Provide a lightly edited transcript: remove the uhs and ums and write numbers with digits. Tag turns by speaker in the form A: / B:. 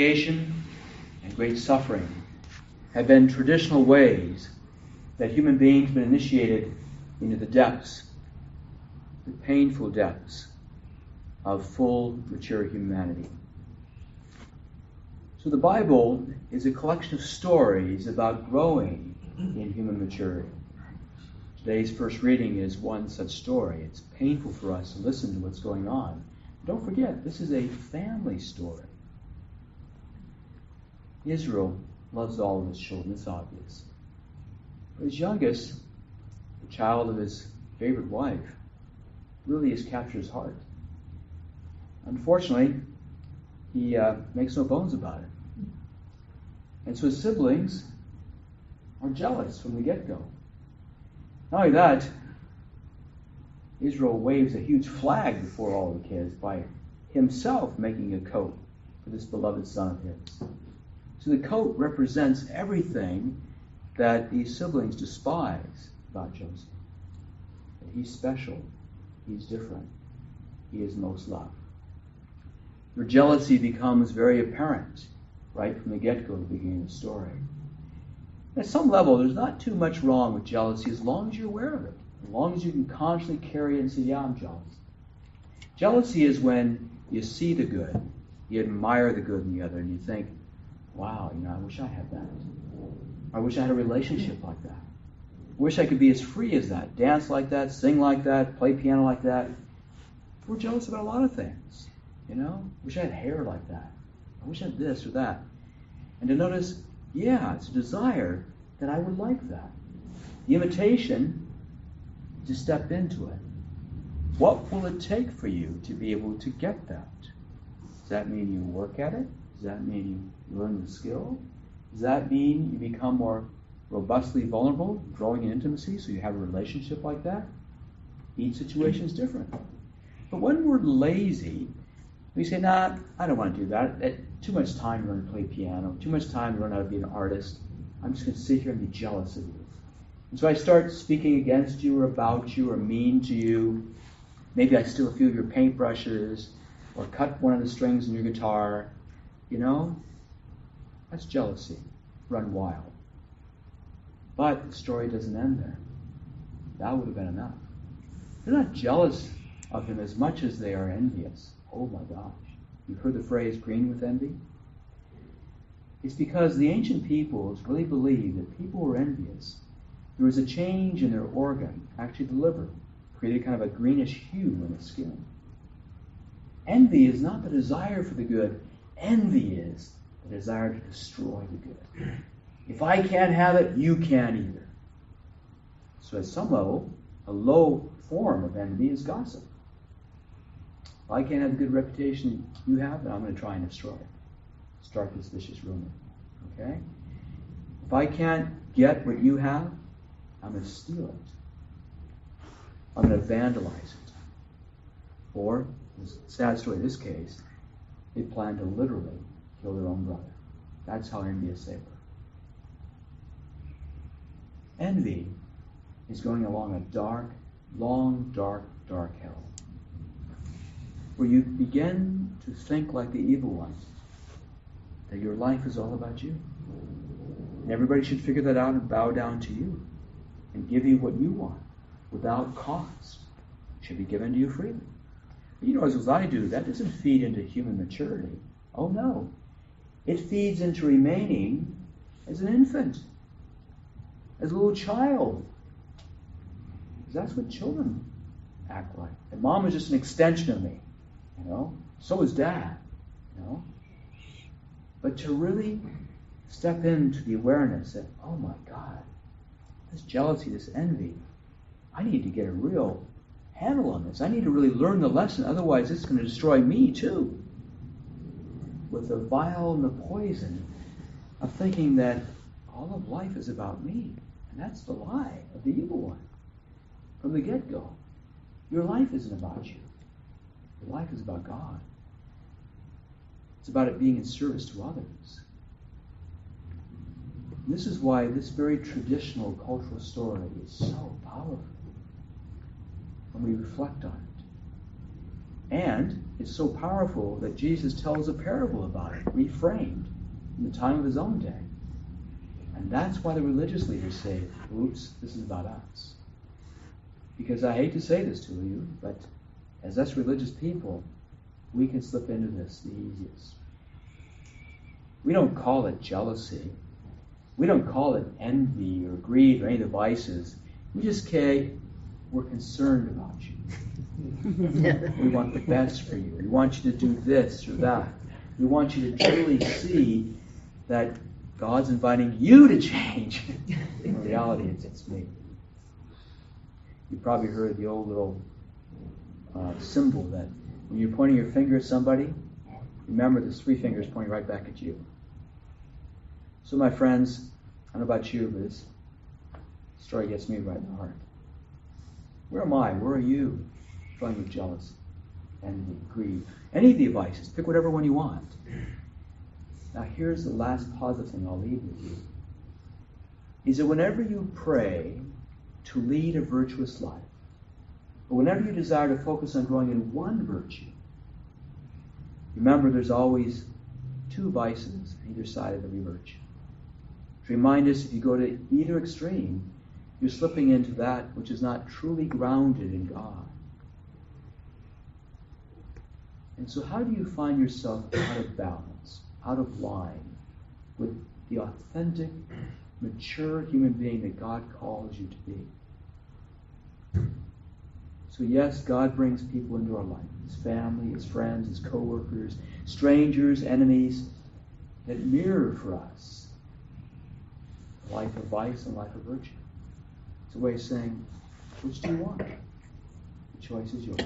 A: Creation and great suffering have been traditional ways that human beings have been initiated into the depths, the painful depths of full, mature humanity. So the Bible is a collection of stories about growing in human maturity. Today's first reading is one such story. It's painful for us to listen to what's going on. Don't forget, this is a family story. Israel loves all of his children, it's obvious. But his youngest, the child of his favorite wife, really has captured his heart. Unfortunately, he makes no bones about it. And so his siblings are jealous from the get-go. Not only that, Israel waves a huge flag before all the kids by himself making a coat for this beloved son of his. So the coat represents everything that these siblings despise about Joseph. That he's special, he's different, he is most loved. Their jealousy becomes very apparent right from the get-go, the beginning of the story. At some level, there's not too much wrong with jealousy as long as you're aware of it. As long as you can consciously carry it and say, yeah, I'm jealous. Jealousy is when you see the good, you admire the good in the other, and you think, wow, I wish I had that. I wish I had a relationship like that. I wish I could be as free as that, dance like that, sing like that, play piano like that. We're jealous about a lot of things, Wish I had hair like that. I wish I had this or that. And to notice, yeah, it's a desire that I would like that. The invitation is to step into it. What will it take for you to be able to get that? Does that mean you work at it? Does that mean you learn the skill? Does that mean you become more robustly vulnerable, growing in intimacy, so you have a relationship like that? Each situation is different. But when we're lazy, we say, nah, I don't want to do that. Too much time to learn to play piano, too much time to learn how to be an artist. I'm just going to sit here and be jealous of you. And so I start speaking against you or about you or mean to you. Maybe I steal a few of your paintbrushes or cut one of the strings in your guitar. That's jealousy, run wild. But the story doesn't end there. That would have been enough. They're not jealous of him as much as they are envious. Oh my gosh. You've heard the phrase green with envy? It's because the ancient peoples really believed that people were envious. There was a change in their organ, actually the liver, created kind of a greenish hue in the skin. Envy is not the desire for the good. Envy is the desire to destroy the good. If I can't have it, you can't either. So at some level, a low form of envy is gossip. If I can't have the good reputation you have, then I'm going to try and destroy it. Start this vicious rumor. Okay? If I can't get what you have, I'm going to steal it. I'm going to vandalize it. Or, the sad story in this case, they plan to literally kill their own brother. That's how envious they were. Envy is going along a dark, long, dark hell, where you begin to think like the evil one, that your life is all about you. And everybody should figure that out and bow down to you and give you what you want without cost. It should be given to you freely. But as I do, that doesn't feed into human maturity. Oh no. It feeds into remaining as an infant, as a little child. Because that's what children act like. And mom is just an extension of me. So is dad. But to really step into the awareness that, oh my God, this jealousy, this envy, I need to get a real handle on this. I need to really learn the lesson, otherwise it's going to destroy me too. With the bile and the poison of thinking that all of life is about me. And that's the lie of the evil one. From the get-go. Your life isn't about you. Your life is about God. It's about it being in service to others. And this is why this very traditional cultural story is so powerful when we reflect on it. And it's so powerful that Jesus tells a parable about it, reframed in the time of his own day. And that's why the religious leaders say, oops, this is about us. Because I hate to say this to you, but as us religious people, we can slip into this the easiest. We don't call it jealousy. We don't call it envy or greed or any of the vices. We just say, we're concerned about you. We want the best for you. We want you to do this or that. We want you to truly see that God's inviting you to change. In reality, it's me. You probably heard the old little symbol that when you're pointing your finger at somebody, remember there's 3 fingers pointing right back at you. So my friends, I don't know about you, but this story gets me right in the heart. Where am I? Where are you? Showing with jealousy, envy, greed, any of the vices. Pick whatever one you want. Now here's the last positive thing I'll leave with you. Is that whenever you pray to lead a virtuous life, or whenever you desire to focus on growing in one virtue, remember there's always 2 vices on either side of every virtue. To remind us, if you go to either extreme, you're slipping into that which is not truly grounded in God. And so how do you find yourself out of balance, out of line with the authentic, mature human being that God calls you to be? So yes, God brings people into our life, his family, his friends, his co-workers, strangers, enemies, that mirror for us a life of vice and life of virtue. It's a way of saying, which do you want? The choice is yours.